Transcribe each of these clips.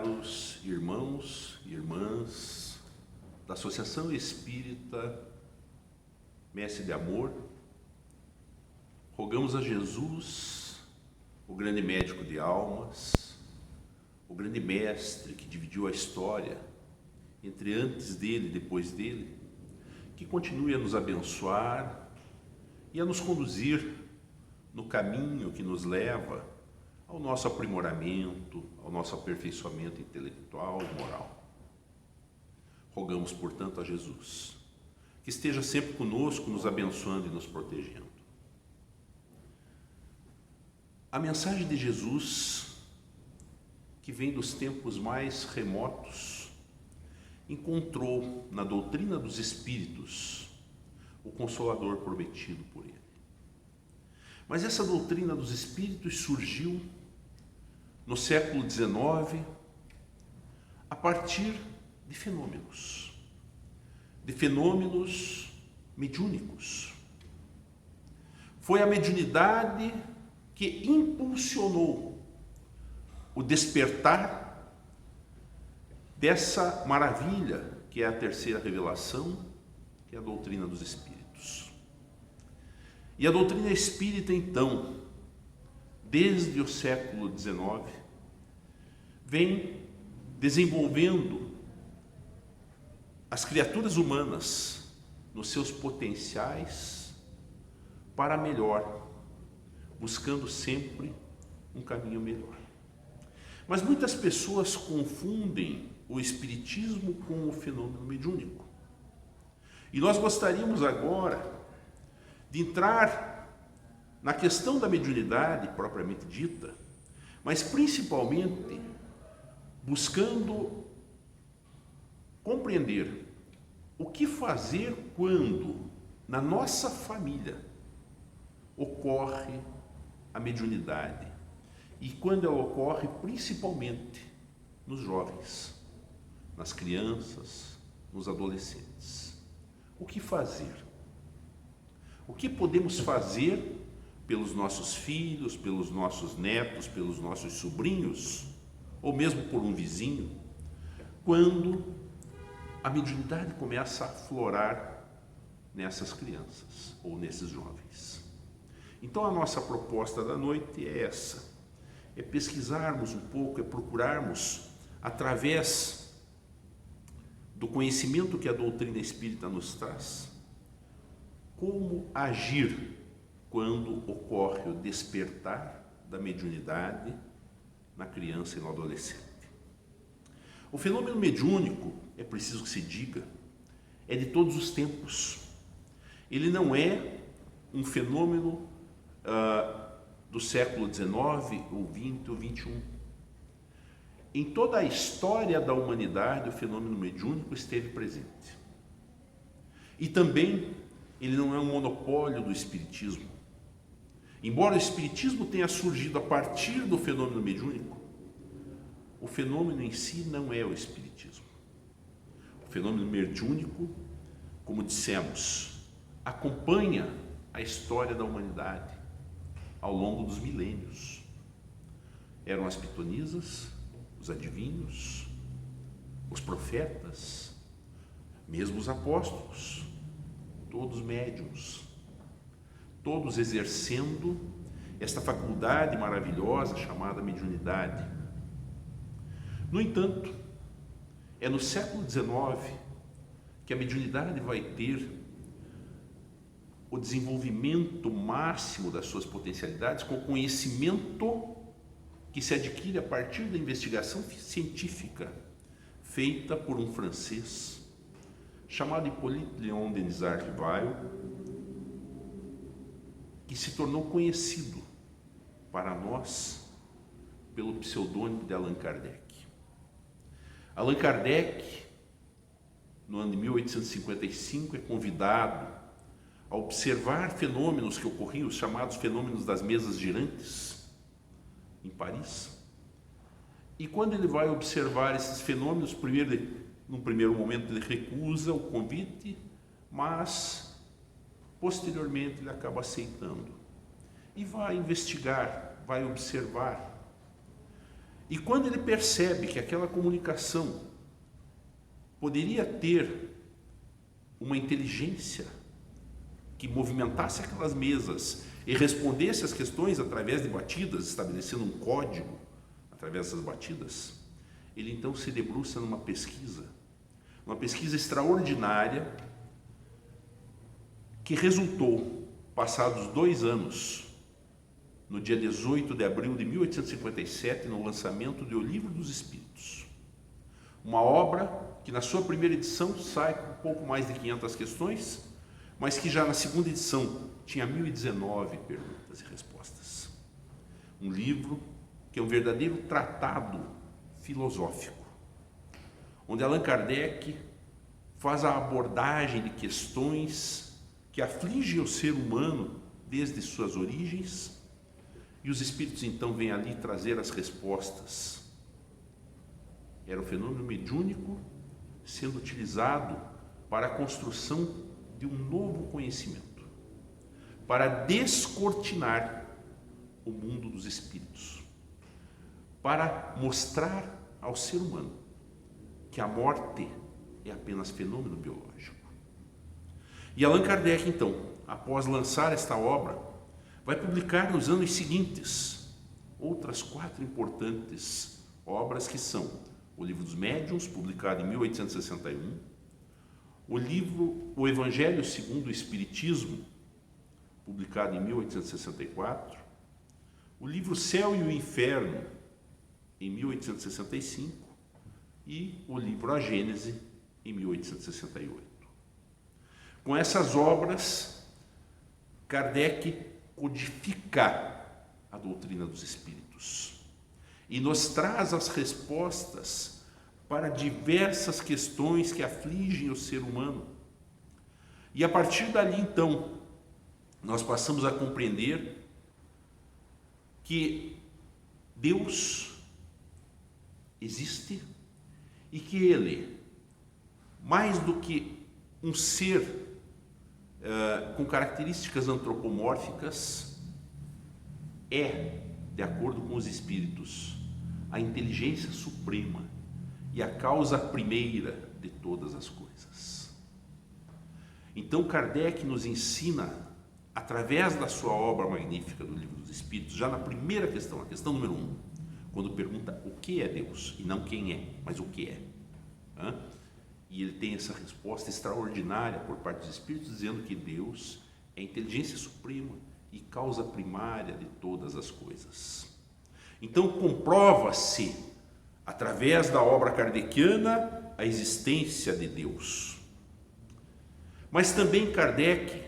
caros irmãos e irmãs da Associação Espírita Mestre de Amor, rogamos a Jesus, o grande médico de almas, o grande mestre que dividiu a história entre antes dele e depois dele, que continue a nos abençoar e a nos conduzir no caminho que nos leva ao nosso aprimoramento, ao nosso aperfeiçoamento intelectual e moral. Rogamos, portanto, a Jesus que esteja sempre conosco, nos abençoando e nos protegendo. A mensagem de Jesus, que vem dos tempos mais remotos, encontrou na doutrina dos Espíritos o Consolador prometido por ele. Mas essa doutrina dos Espíritos surgiu no século XIX a partir de fenômenos mediúnicos. Foi a mediunidade que impulsionou o despertar dessa maravilha que é a terceira revelação, que é a doutrina dos Espíritos. E a doutrina espírita, então, desde o século XIX, vem desenvolvendo as criaturas humanas nos seus potenciais para melhor, buscando sempre um caminho melhor. Mas muitas pessoas confundem o espiritismo com o fenômeno mediúnico. E nós gostaríamos agora de entrar na questão da mediunidade propriamente dita, mas principalmente buscando compreender o que fazer quando na nossa família ocorre a mediunidade e quando ela ocorre principalmente nos jovens, nas crianças, nos adolescentes. O que fazer? O que podemos fazer pelos nossos filhos, pelos nossos netos, pelos nossos sobrinhos, ou mesmo por um vizinho, quando a mediunidade começa a aflorar nessas crianças ou nesses jovens? Então a nossa proposta da noite é essa, é pesquisarmos um pouco, é procurarmos, através do conhecimento que a doutrina espírita nos traz, como agir quando ocorre o despertar da mediunidade na criança e no adolescente. O fenômeno mediúnico, é preciso que se diga, é de todos os tempos. Ele não é um fenômeno do século XIX, ou XX, ou XXI. Em toda a história da humanidade, o fenômeno mediúnico esteve presente. E também ele não é um monopólio do espiritismo. Embora o espiritismo tenha surgido a partir do fenômeno mediúnico, o fenômeno em si não é o espiritismo. O fenômeno mediúnico, como dissemos, acompanha a história da humanidade ao longo dos milênios. Eram as pitonisas, os adivinhos, os profetas, mesmo os apóstolos, todos médiuns, todos exercendo esta faculdade maravilhosa chamada mediunidade. No entanto, é no século XIX que a mediunidade vai ter o desenvolvimento máximo das suas potencialidades, com o conhecimento que se adquire a partir da investigação científica feita por um francês chamado Hippolyte Léon Denisard Rivail, que se tornou conhecido para nós pelo pseudônimo de Allan Kardec. Allan Kardec, no ano de 1855, é convidado a observar fenômenos que ocorriam, os chamados fenômenos das mesas girantes, em Paris. E quando ele vai observar esses fenômenos, num primeiro momento ele recusa o convite, mas posteriormente ele acaba aceitando. E vai investigar, vai observar. E quando ele percebe que aquela comunicação poderia ter uma inteligência que movimentasse aquelas mesas e respondesse às questões através de batidas, estabelecendo um código através dessas batidas, ele então se debruça numa pesquisa extraordinária que resultou, passados 2 anos, no dia 18 de abril de 1857, no lançamento de O Livro dos Espíritos. Uma obra que na sua primeira edição sai com um pouco mais de 500 questões, mas que já na segunda edição tinha 1019 perguntas e respostas. Um livro que é um verdadeiro tratado filosófico, onde Allan Kardec faz a abordagem de questões que afligem o ser humano desde suas origens, e os espíritos então vêm ali trazer as respostas. Era um fenômeno mediúnico sendo utilizado para a construção de um novo conhecimento, para descortinar o mundo dos espíritos, para mostrar ao ser humano que a morte é apenas fenômeno biológico. E Allan Kardec, então, após lançar esta obra, vai publicar nos anos seguintes outras 4 importantes obras, que são o Livro dos Médiuns, publicado em 1861, o livro O Evangelho segundo o Espiritismo, publicado em 1864, o livro Céu e o Inferno, em 1865, e o livro A Gênese, em 1868. Com essas obras, Kardec codifica a doutrina dos espíritos e nos traz as respostas para diversas questões que afligem o ser humano. E a partir dali, então, nós passamos a compreender que Deus existe e que Ele, mais do que um ser com características antropomórficas, é, de acordo com os espíritos, a inteligência suprema e a causa primeira de todas as coisas. Então Kardec nos ensina, através da sua obra magnífica do Livro dos Espíritos, já na primeira questão, a questão número 1, quando pergunta o que é Deus, e não quem é, mas o que é. E ele tem essa resposta extraordinária por parte dos espíritos, dizendo que Deus é a inteligência suprema e causa primária de todas as coisas. Então comprova-se, através da obra kardeciana, a existência de Deus. Mas também Kardec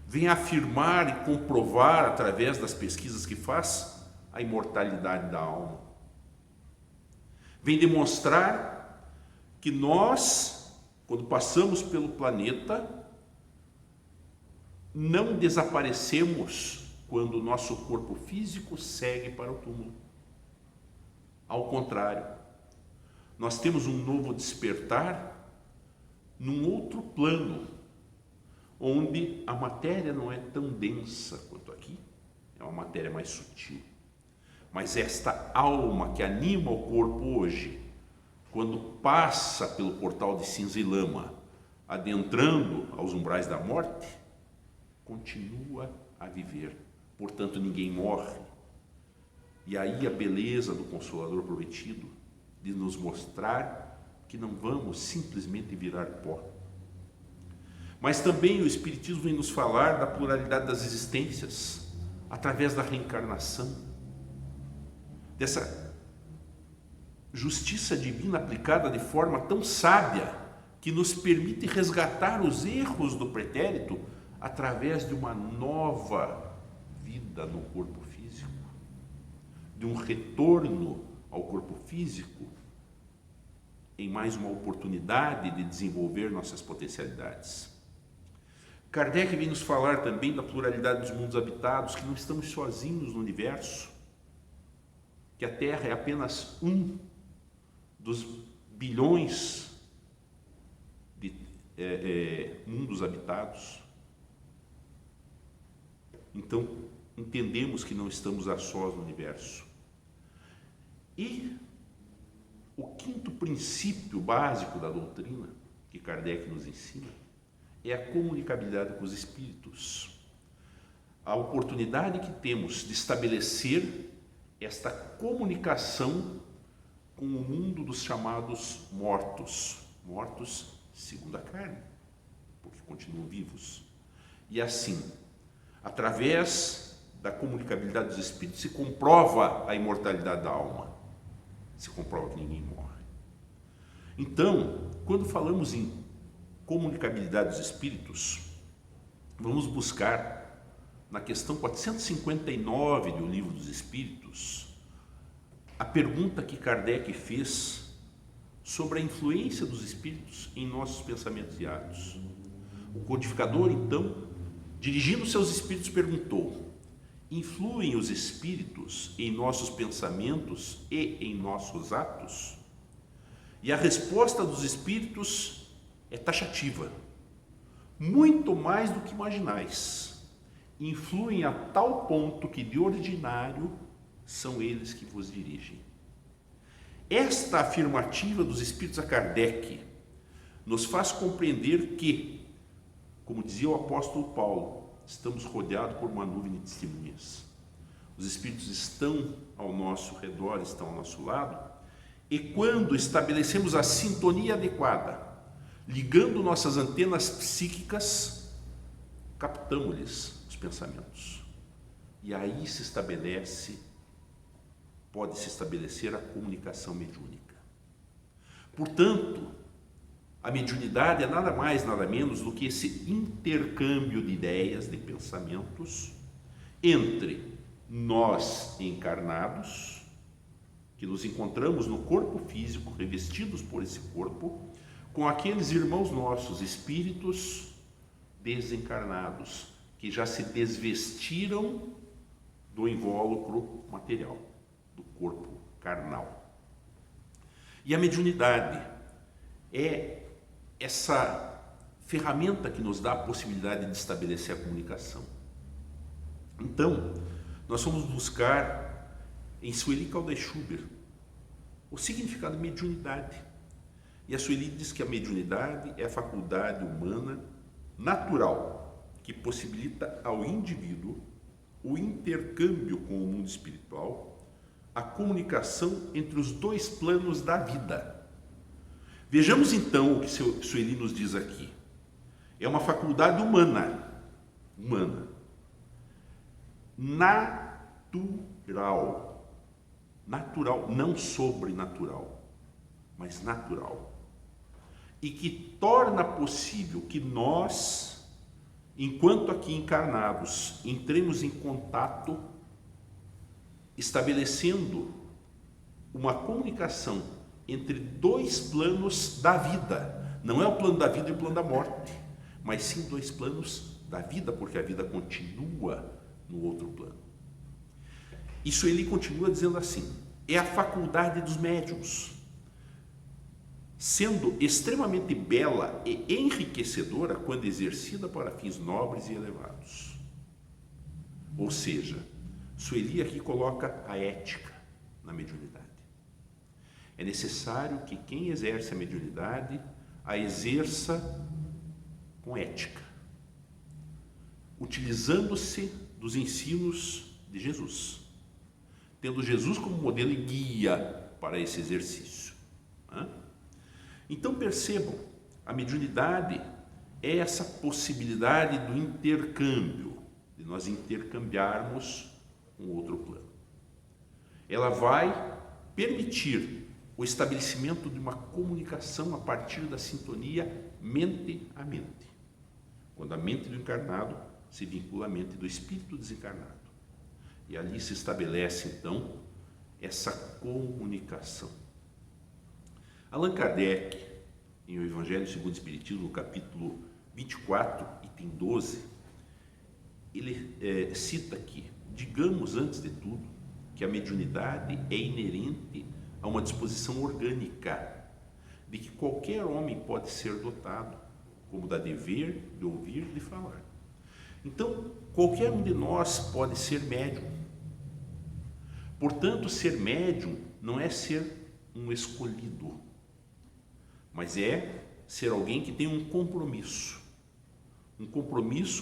vem afirmar e comprovar, através das pesquisas que faz, a imortalidade da alma. Vem demonstrar que nós, quando passamos pelo planeta, não desaparecemos quando o nosso corpo físico segue para o túmulo. Ao contrário, nós temos um novo despertar num outro plano, onde a matéria não é tão densa quanto aqui, é uma matéria mais sutil. Mas esta alma que anima o corpo hoje, quando passa pelo portal de cinza e lama, adentrando aos umbrais da morte, continua a viver. Portanto, ninguém morre. E aí a beleza do Consolador prometido de nos mostrar que não vamos simplesmente virar pó. Mas também o Espiritismo vem nos falar da pluralidade das existências, através da reencarnação, dessa justiça divina aplicada de forma tão sábia, que nos permite resgatar os erros do pretérito através de uma nova vida no corpo físico, de um retorno ao corpo físico, em mais uma oportunidade de desenvolver nossas potencialidades. Kardec vem nos falar também da pluralidade dos mundos habitados, que não estamos sozinhos no universo, que a Terra é apenas um dos bilhões de mundos habitados. Então, entendemos que não estamos a sós no universo. E princípio básico da doutrina que Kardec nos ensina é a comunicabilidade com os espíritos. A oportunidade que temos de estabelecer esta comunicação com o mundo dos chamados mortos, mortos segundo a carne, porque continuam vivos. E assim, através da comunicabilidade dos espíritos, se comprova a imortalidade da alma, se comprova que ninguém morre. Então, quando falamos em comunicabilidade dos espíritos, vamos buscar na questão 459 do Livro dos Espíritos a pergunta que Kardec fez sobre a influência dos espíritos em nossos pensamentos e atos. O codificador, então, dirigindo seus espíritos, perguntou: influem os espíritos em nossos pensamentos e em nossos atos? E a resposta dos espíritos é taxativa: muito mais do que imaginais. Influem a tal ponto que de ordinário são eles que vos dirigem. Esta afirmativa dos espíritos a Kardec nos faz compreender que, como dizia o apóstolo Paulo, estamos rodeados por uma nuvem de testemunhas. Os espíritos estão ao nosso redor, estão ao nosso lado, e quando estabelecemos a sintonia adequada, ligando nossas antenas psíquicas, captamos-lhes os pensamentos. E aí pode-se estabelecer a comunicação mediúnica. Portanto, a mediunidade é nada mais, nada menos do que esse intercâmbio de ideias, de pensamentos, entre nós encarnados, que nos encontramos no corpo físico, revestidos por esse corpo, com aqueles irmãos nossos, espíritos desencarnados, que já se desvestiram do invólucro material, do corpo carnal. E a mediunidade é essa ferramenta que nos dá a possibilidade de estabelecer a comunicação. Então, nós vamos buscar em Sueli Kaldai-Schubert o significado de mediunidade. E a Sueli diz que a mediunidade é a faculdade humana natural que possibilita ao indivíduo o intercâmbio com o mundo espiritual, a comunicação entre os dois planos da vida. Vejamos então o que Sueli nos diz aqui. É uma faculdade humana, natural, não sobrenatural, mas natural, e que torna possível que nós, enquanto aqui encarnados, entremos em contato, estabelecendo uma comunicação entre dois planos da vida. Não é o plano da vida e o plano da morte, mas sim dois planos da vida, porque a vida continua no outro plano. Isso ele continua dizendo assim: é a faculdade dos médiuns, sendo extremamente bela e enriquecedora quando exercida para fins nobres e elevados. Ou seja, Sueli aqui coloca a ética na mediunidade. É necessário que quem exerce a mediunidade a exerça com ética, utilizando-se dos ensinos de Jesus, tendo Jesus como modelo e guia para esse exercício. Então percebam, a mediunidade é essa possibilidade do intercâmbio, de nós intercambiarmos um outro plano. Ela vai permitir o estabelecimento de uma comunicação a partir da sintonia mente a mente, quando a mente do encarnado se vincula à mente do espírito desencarnado. E ali se estabelece então essa comunicação. Allan Kardec, em O Evangelho segundo o Espiritismo, no capítulo 24, item 12, ele cita aqui: digamos antes de tudo que a mediunidade é inerente a uma disposição orgânica, de que qualquer homem pode ser dotado, como da de ver, de ouvir, de falar. Então, qualquer um de nós pode ser médium. Portanto, ser médium não é ser um escolhido, mas é ser alguém que tem um compromisso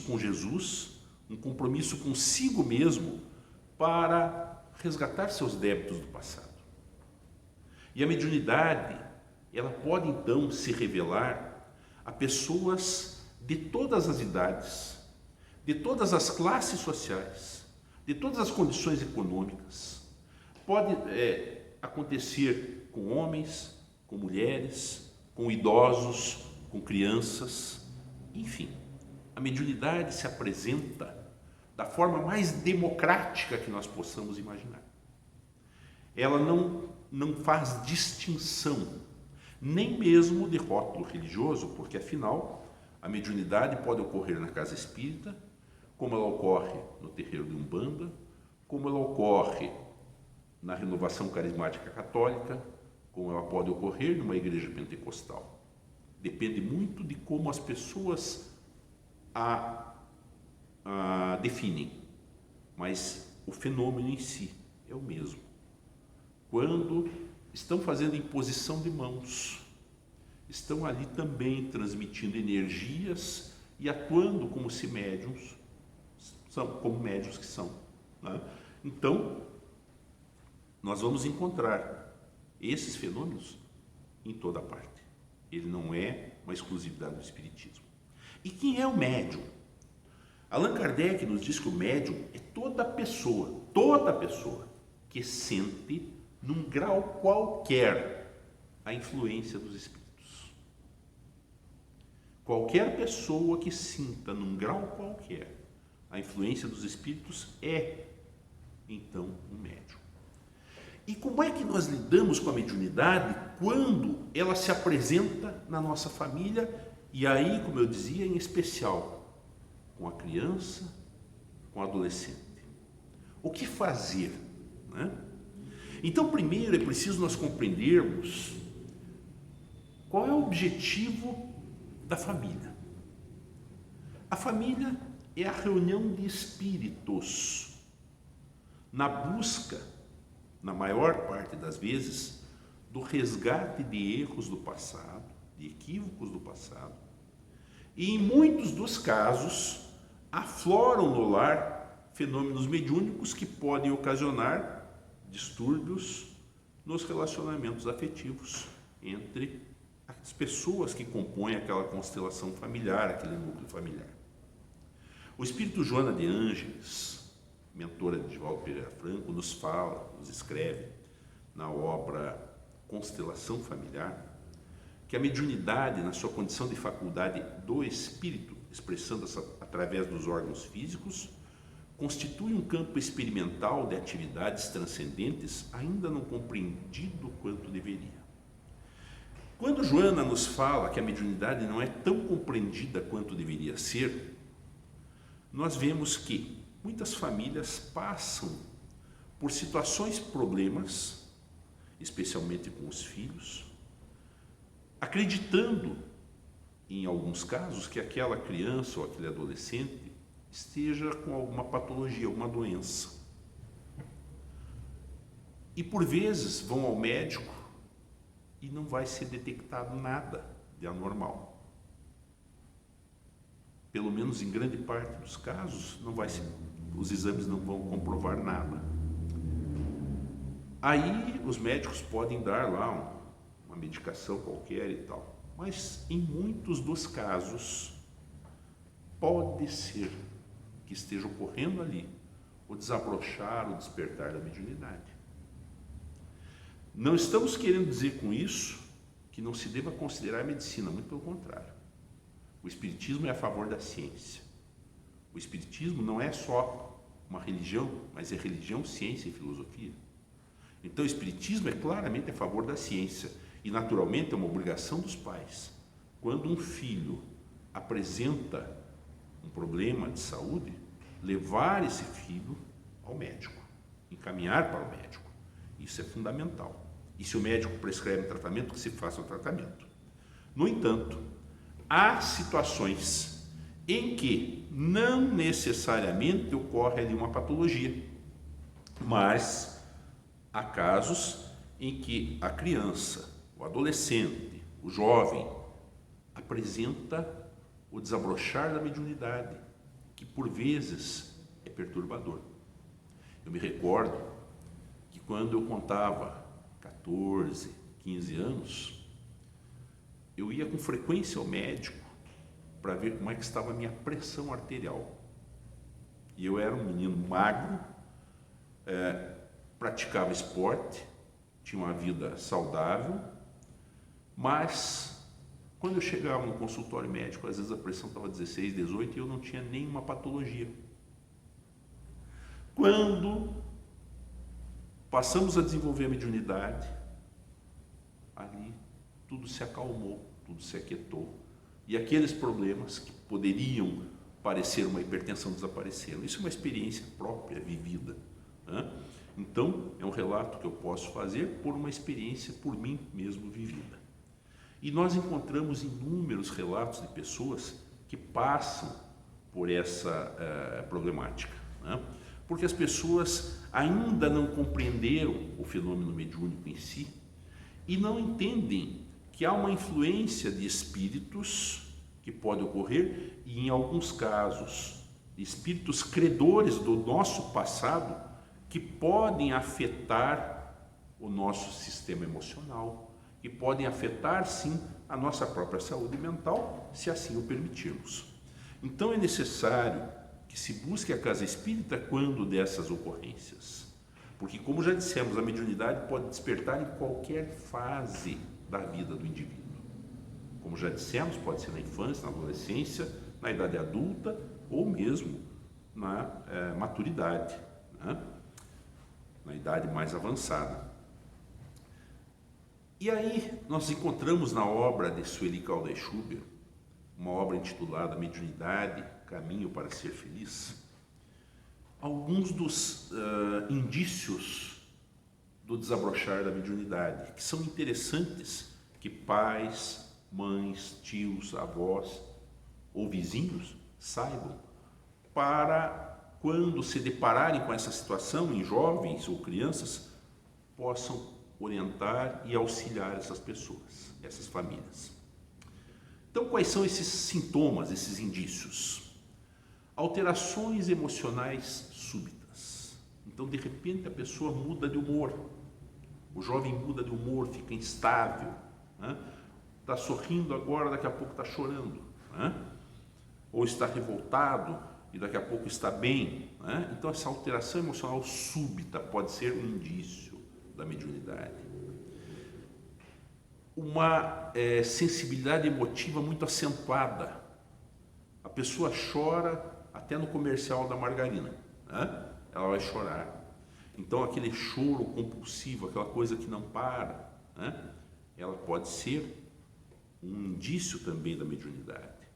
com Jesus, um compromisso consigo mesmo para resgatar seus débitos do passado. E a mediunidade, ela pode então se revelar a pessoas de todas as idades, de todas as classes sociais, de todas as condições econômicas. Pode acontecer com homens, com mulheres, com idosos, com crianças, enfim. A mediunidade se apresenta da forma mais democrática que nós possamos imaginar. Ela não faz distinção, nem mesmo de rótulo religioso, porque afinal a mediunidade pode ocorrer na casa espírita, como ela ocorre no terreiro de Umbanda, como ela ocorre na renovação carismática católica, como ela pode ocorrer numa igreja pentecostal. Depende muito de como as pessoas a definem, mas o fenômeno em si é o mesmo. Quando estão fazendo imposição de mãos, estão ali também transmitindo energias e atuando como se médiuns como médiuns que são, né? Então, nós vamos encontrar esses fenômenos em toda parte. Ele não é uma exclusividade do espiritismo. E quem é o médium? Allan Kardec nos diz que o médium é toda pessoa que sente, num grau qualquer, a influência dos espíritos. Qualquer pessoa que sinta, num grau qualquer, a influência dos espíritos é, então, um médium. E como é que nós lidamos com a mediunidade quando ela se apresenta na nossa família e aí, como eu dizia, em especial com a criança, com o adolescente? O que fazer, né? Então, primeiro é preciso nós compreendermos qual é o objetivo da família. A família é a reunião de espíritos na busca, na maior parte das vezes, do resgate de erros do passado, de equívocos do passado. E em muitos dos casos, afloram no lar fenômenos mediúnicos que podem ocasionar distúrbios nos relacionamentos afetivos entre as pessoas que compõem aquela constelação familiar, aquele núcleo familiar. O espírito Joana de Ângeles, mentora de Divaldo Pereira Franco, nos fala, nos escreve na obra Constelação Familiar, que a mediunidade, na sua condição de faculdade do espírito, expressando-se através dos órgãos físicos, constitui um campo experimental de atividades transcendentes ainda não compreendido quanto deveria. Quando Joana nos fala que a mediunidade não é tão compreendida quanto deveria ser, nós vemos que muitas famílias passam por situações, problemas, especialmente com os filhos, acreditando, em alguns casos, que aquela criança ou aquele adolescente esteja com alguma patologia, alguma doença. E por vezes vão ao médico e não vai ser detectado nada de anormal. Pelo menos em grande parte dos casos, os exames não vão comprovar nada. Aí os médicos podem dar lá uma medicação qualquer e tal, mas em muitos dos casos pode ser que esteja ocorrendo ali o desabrochar, o despertar da mediunidade. Não estamos querendo dizer com isso que não se deva considerar a medicina, muito pelo contrário. O espiritismo é a favor da ciência. O espiritismo não é só uma religião, mas é religião, ciência e filosofia. Então o espiritismo é claramente a favor da ciência e naturalmente é uma obrigação dos pais. Quando um filho apresenta um problema de saúde, levar esse filho ao médico, encaminhar para o médico. Isso é fundamental. E se o médico prescreve um tratamento, que se faça o tratamento. No entanto, há situações em que não necessariamente ocorre ali uma patologia, mas há casos em que a criança, o adolescente, o jovem apresenta o desabrochar da mediunidade, que por vezes é perturbador. Eu me recordo que quando eu contava 14, 15 anos, eu ia com frequência ao médico para ver como é que estava a minha pressão arterial. E eu era um menino magro, praticava esporte, tinha uma vida saudável, mas quando eu chegava no consultório médico, às vezes a pressão estava 16, 18 e eu não tinha nenhuma patologia. Quando passamos a desenvolver a mediunidade, ali tudo se acalmou, tudo se aquietou. E aqueles problemas que poderiam parecer uma hipertensão desapareceram. Isso é uma experiência própria, vivida, né? Então, é um relato que eu posso fazer por uma experiência por mim mesmo vivida. E nós encontramos inúmeros relatos de pessoas que passam por essa problemática, né? Porque as pessoas ainda não compreenderam o fenômeno mediúnico em si e não entendem que há uma influência de espíritos que pode ocorrer e, em alguns casos, espíritos credores do nosso passado que podem afetar o nosso sistema emocional, que podem afetar, sim, a nossa própria saúde mental, se assim o permitirmos. Então, é necessário que se busque a casa espírita quando dessas ocorrências, porque, como já dissemos, a mediunidade pode despertar em qualquer fase da vida do indivíduo. Como já dissemos, pode ser na infância, na adolescência, na idade adulta ou mesmo na maturidade, né? Na idade mais avançada. E aí nós encontramos na obra de Sueli Caldas Schubert, uma obra intitulada Mediunidade, Caminho para Ser Feliz, alguns dos indícios do desabrochar da mediunidade, que são interessantes que pais, mães, tios, avós ou vizinhos saibam, para quando se depararem com essa situação em jovens ou crianças, possam orientar e auxiliar essas pessoas, essas famílias. Então, quais são esses sintomas, esses indícios? Alterações emocionais súbitas. Então, de repente, a pessoa muda de humor. O jovem muda de humor, fica instável, né? Está sorrindo agora, daqui a pouco está chorando, né? Ou está revoltado e daqui a pouco está bem, né? Então, essa alteração emocional súbita pode ser um indício da mediunidade. Uma sensibilidade emotiva muito acentuada. A pessoa chora até no comercial da margarina, né? Ela vai chorar. Então, aquele choro compulsivo, aquela coisa que não para, né? Ela pode ser um indício também da mediunidade.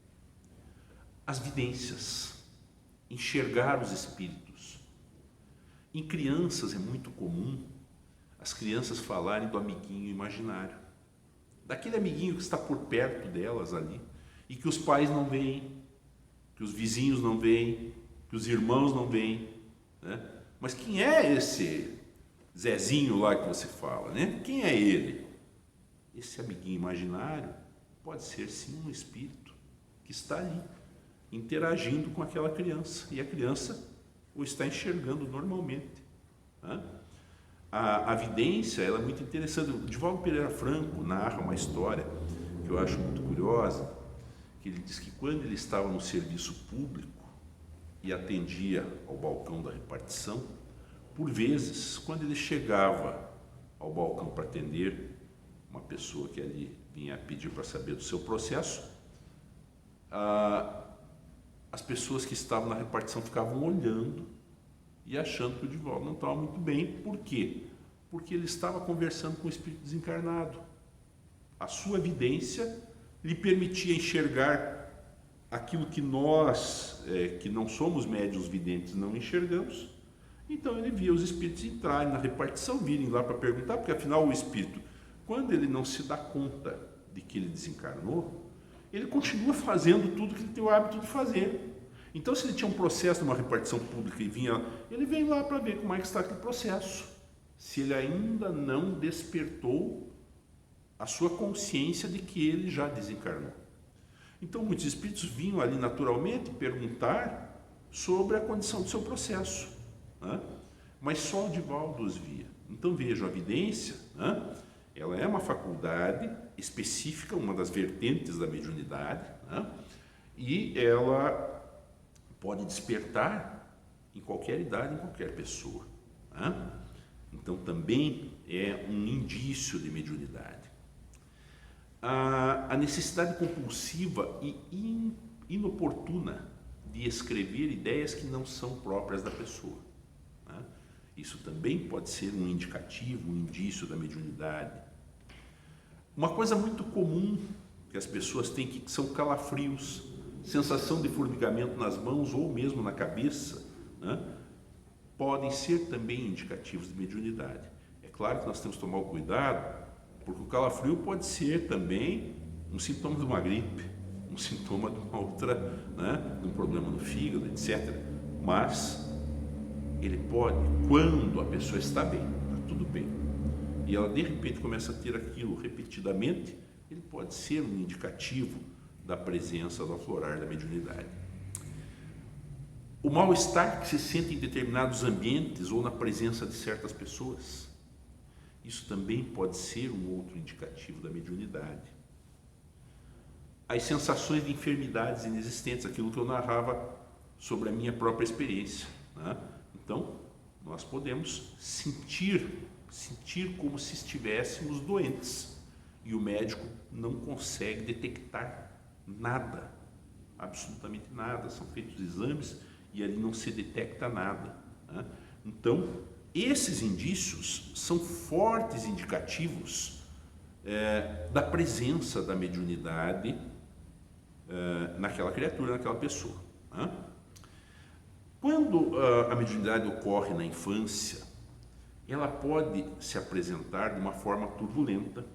As vidências, enxergar os espíritos. Em crianças é muito comum as crianças falarem do amiguinho imaginário, daquele amiguinho que está por perto delas ali e que os pais não veem, que os vizinhos não veem, que os irmãos não veem, né? Mas quem é esse Zezinho lá que você fala, né? Quem é ele? Esse amiguinho imaginário pode ser sim um espírito que está ali interagindo com aquela criança e a criança o está enxergando normalmente, né? A vidência, ela é muito interessante. O Divaldo Pereira Franco narra uma história que eu acho muito curiosa, que ele diz que quando ele estava no serviço público e atendia ao balcão da repartição, por vezes, quando ele chegava ao balcão para atender uma pessoa que ali vinha pedir para saber do seu processo, as pessoas que estavam na repartição ficavam olhando e achando que o Divaldo não estava muito bem. Por quê? Porque ele estava conversando com o espírito desencarnado. A sua vidência lhe permitia enxergar aquilo que nós, que não somos médiuns videntes, não enxergamos. Então ele via os espíritos entrarem na repartição, virem lá para perguntar, porque afinal o espírito, quando ele não se dá conta de que ele desencarnou, ele continua fazendo tudo que ele tem o hábito de fazer. Então, se ele tinha um processo numa repartição pública e vinha, ele vem lá para ver como é que está aquele processo. Se ele ainda não despertou a sua consciência de que ele já desencarnou. Então, muitos espíritos vinham ali naturalmente perguntar sobre a condição do seu processo, né? Mas só o Divaldo os via. Então, vejam, a vidência, né? Ela é uma faculdade específica, uma das vertentes da mediunidade, né? E ela pode despertar em qualquer idade, em qualquer pessoa, né? Então, também é um indício de mediunidade. A necessidade compulsiva e inoportuna de escrever ideias que não são próprias da pessoa, né? Isso também pode ser um indicativo, um indício da mediunidade. Uma coisa muito comum que as pessoas têm que são calafrios, sensação de formigamento nas mãos ou mesmo na cabeça, né? Podem ser também indicativos de mediunidade. É claro que nós temos que tomar o cuidado, porque o calafrio pode ser também um sintoma de uma gripe, um sintoma de uma outra, né, de um problema no fígado, etc. Mas ele pode, quando a pessoa está bem, está tudo bem, e ela de repente começa a ter aquilo repetidamente, ele pode ser um indicativo da presença do aflorar da mediunidade. O mal-estar que se sente em determinados ambientes ou na presença de certas pessoas, isso também pode ser um outro indicativo da mediunidade. As sensações de enfermidades inexistentes, aquilo que eu narrava sobre a minha própria experiência, né? Então, nós podemos sentir como se estivéssemos doentes e o médico não consegue detectar nada, absolutamente nada. São feitos exames e ali não se detecta nada, né? Então, esses indícios são fortes indicativos da presença da mediunidade naquela criatura, naquela pessoa, né? Quando a mediunidade ocorre na infância, ela pode se apresentar de uma forma turbulenta,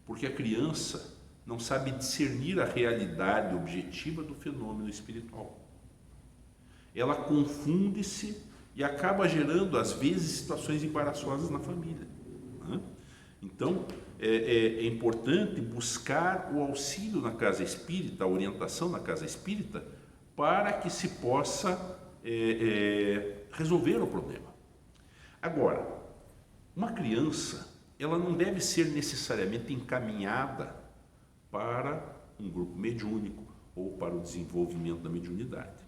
porque a criança não sabe discernir a realidade objetiva do fenômeno espiritual. Ela confunde-se e acaba gerando, às vezes, situações embaraçosas na família, né? Então, é importante buscar o auxílio na casa espírita, a orientação na casa espírita, para que se possa resolver o problema. Agora, uma criança, ela não deve ser necessariamente encaminhada para um grupo mediúnico ou para o desenvolvimento da mediunidade.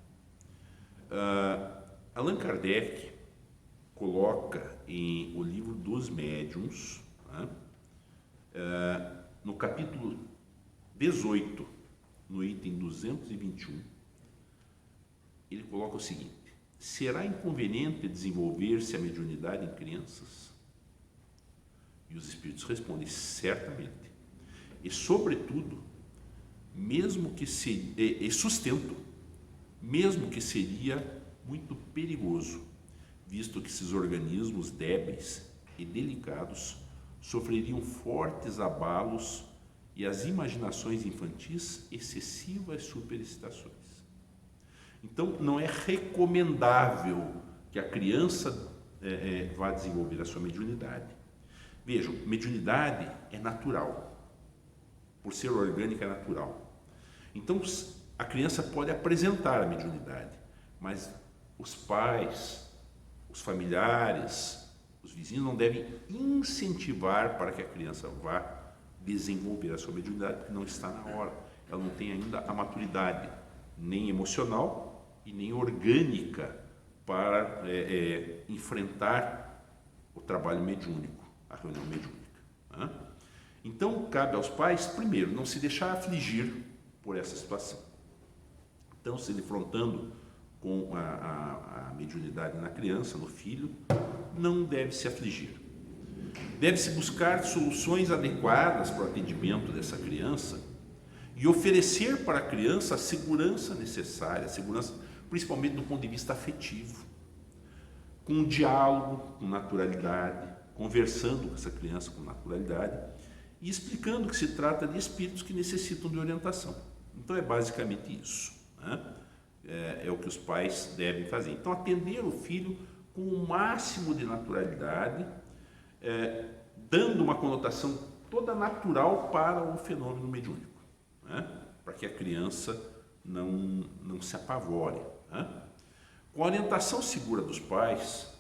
Allan Kardec coloca em o livro dos médiuns, né, no capítulo 18, no item 221, ele coloca o seguinte: será inconveniente desenvolver-se a mediunidade em crianças? E os espíritos respondem: certamente. E sobretudo, mesmo que sustento, mesmo que seria muito perigoso, visto que esses organismos débeis e delicados sofreriam fortes abalos e as imaginações infantis excessivas superexcitações. Então, não é recomendável que a criança vá desenvolver a sua mediunidade. Vejam, mediunidade é natural, por ser orgânica é natural. Então, a criança pode apresentar a mediunidade, mas os pais, os familiares, os vizinhos não devem incentivar para que a criança vá desenvolver a sua mediunidade, porque não está na hora. Ela não tem ainda a maturidade, nem emocional e nem orgânica para enfrentar o trabalho mediúnico, a reunião mediúnica, né? Então, cabe aos pais, primeiro, não se deixar afligir por essa situação. Então, se defrontando com a mediunidade na criança, no filho, não deve se afligir. Deve-se buscar soluções adequadas para o atendimento dessa criança e oferecer para a criança a segurança necessária, a segurança principalmente do ponto de vista afetivo, com um diálogo, com naturalidade, conversando com essa criança com naturalidade e explicando que se trata de espíritos que necessitam de orientação. Então, é basicamente isso, né? É o que os pais devem fazer. Então, atender o filho com o máximo de naturalidade, dando uma conotação toda natural para o fenômeno mediúnico, né? Para que a criança não se apavore, né? Com a orientação segura dos pais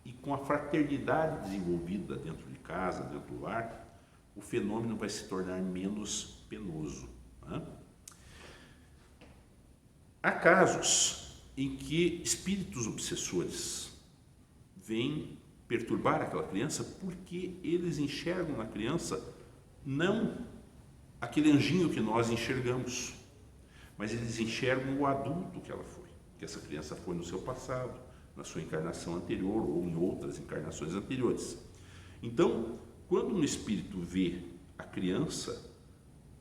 e com a fraternidade desenvolvida dentro de casa, dentro do lar, o fenômeno vai se tornar menos penoso, né? Há casos em que espíritos obsessores vêm perturbar aquela criança porque eles enxergam na criança não aquele anjinho que nós enxergamos, mas eles enxergam o adulto que ela foi, que essa criança foi no seu passado, na sua encarnação anterior ou em outras encarnações anteriores. Então, quando um espírito vê a criança,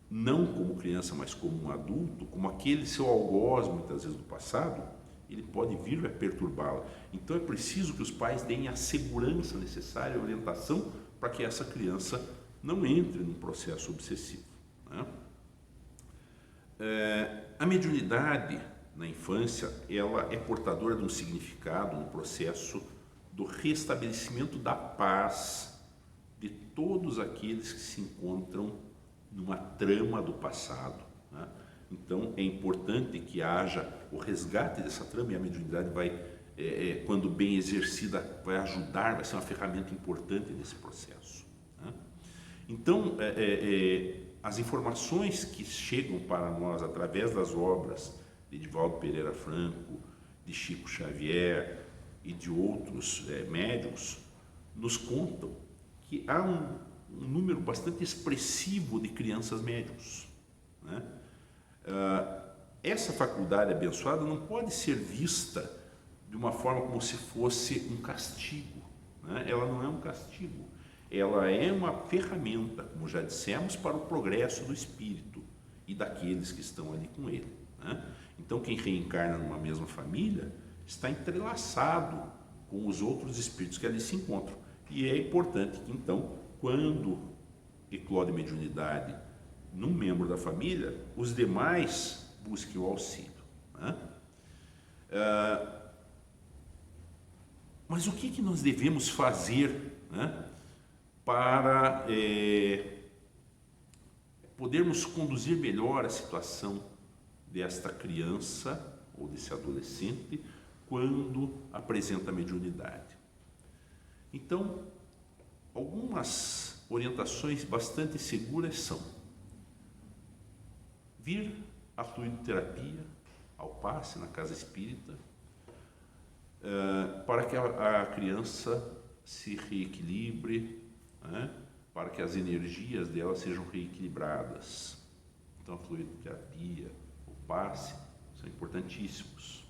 não como criança, mas como um adulto, como aquele seu algoz, muitas vezes do passado, ele pode vir a perturbá-la. Então é preciso que os pais deem a segurança necessária, a orientação, para que essa criança não entre num processo obsessivo, né? A mediunidade na infância, ela é portadora de um significado no processo do restabelecimento da paz de todos aqueles que se encontram numa trama do passado, né? Então é importante que haja o resgate dessa trama, e a mediunidade vai, quando bem exercida, vai ajudar, vai ser uma ferramenta importante nesse processo, né? Então, as informações que chegam para nós através das obras de Divaldo Pereira Franco, de Chico Xavier e de outros médiuns, nos contam que há um número bastante expressivo de crianças médiuns, né? Essa faculdade abençoada não pode ser vista de uma forma como se fosse um castigo, né? Ela não é um castigo, ela é uma ferramenta, como já dissemos, para o progresso do espírito e daqueles que estão ali com ele, né? Então, quem reencarna numa mesma família está entrelaçado com os outros espíritos que ali se encontram, e é importante que, então, quando eclode mediunidade num membro da família, os demais busquem o auxílio, né? Mas o que nós devemos fazer, né, para podermos conduzir melhor a situação desta criança ou desse adolescente quando apresenta mediunidade? Então, algumas orientações bastante seguras são: vir à fluidoterapia, ao passe na casa espírita, para que a criança se reequilibre, né? Para que as energias dela sejam reequilibradas. Então, a fluidoterapia, o passe são importantíssimos.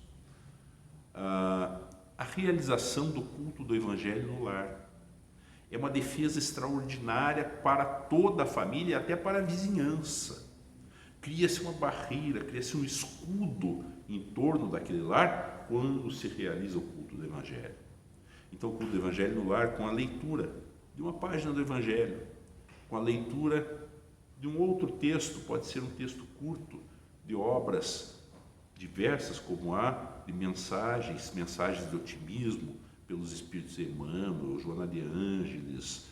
A realização do culto do Evangelho no lar é uma defesa extraordinária para toda a família e até para a vizinhança. Cria-se uma barreira, cria-se um escudo em torno daquele lar quando se realiza o culto do Evangelho. Então, o culto do Evangelho no lar com a leitura de uma página do Evangelho, com a leitura de um outro texto, pode ser um texto curto, de obras diversas, como há de mensagens de otimismo pelos espíritos Emmanuel, Joana de Ângeles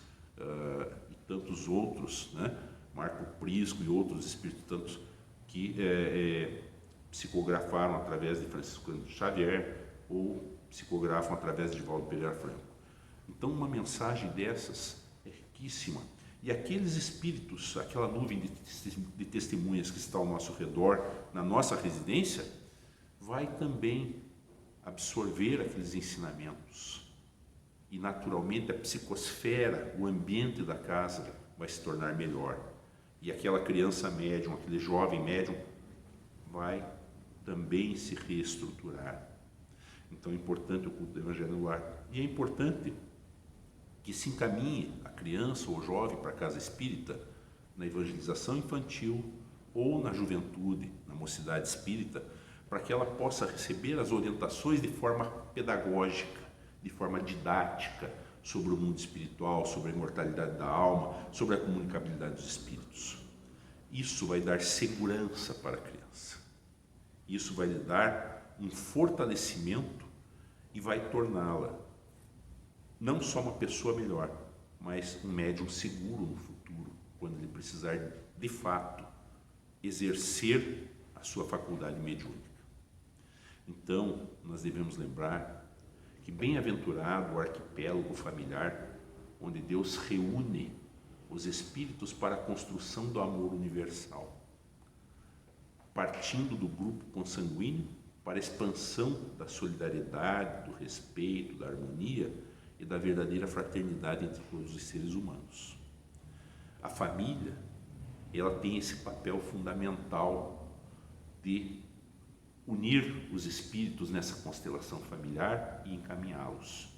e tantos outros, né? Marco Prisco e outros espíritos tantos que psicografaram através de Francisco Xavier ou psicografam através de Divaldo Pereira Franco. Então, uma mensagem dessas é riquíssima. E aqueles espíritos, aquela nuvem de testemunhas que está ao nosso redor, na nossa residência, vai também absorver aqueles ensinamentos. E, naturalmente, a psicosfera, o ambiente da casa vai se tornar melhor. E aquela criança médium, aquele jovem médium, vai também se reestruturar. Então é importante o culto do Evangelho no lar. E é importante que se encaminhe a criança ou o jovem para a casa espírita na evangelização infantil ou na juventude, na mocidade espírita, para que ela possa receber as orientações de forma pedagógica, de forma didática, sobre o mundo espiritual, sobre a imortalidade da alma, sobre a comunicabilidade dos espíritos. Isso vai dar segurança para a criança. Isso vai lhe dar um fortalecimento e vai torná-la não só uma pessoa melhor, mas um médium seguro no futuro, quando precisar, de fato, exercer a sua faculdade mediúnica. Então, nós devemos lembrar que bem-aventurado o arquipélago familiar, onde Deus reúne os espíritos para a construção do amor universal, partindo do grupo consanguíneo para a expansão da solidariedade, do respeito, da harmonia e da verdadeira fraternidade entre todos os seres humanos. A família, ela tem esse papel fundamental de unir os espíritos nessa constelação familiar e encaminhá-los.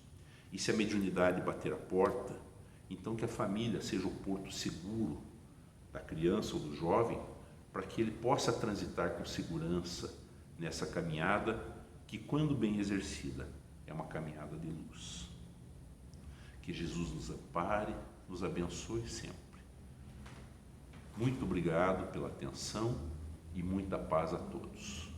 E se a mediunidade bater a porta, então que a família seja o porto seguro da criança ou do jovem, para que ele possa transitar com segurança nessa caminhada que, quando bem exercida, é uma caminhada de luz. Que Jesus nos ampare, nos abençoe sempre. Muito obrigado pela atenção e muita paz a todos.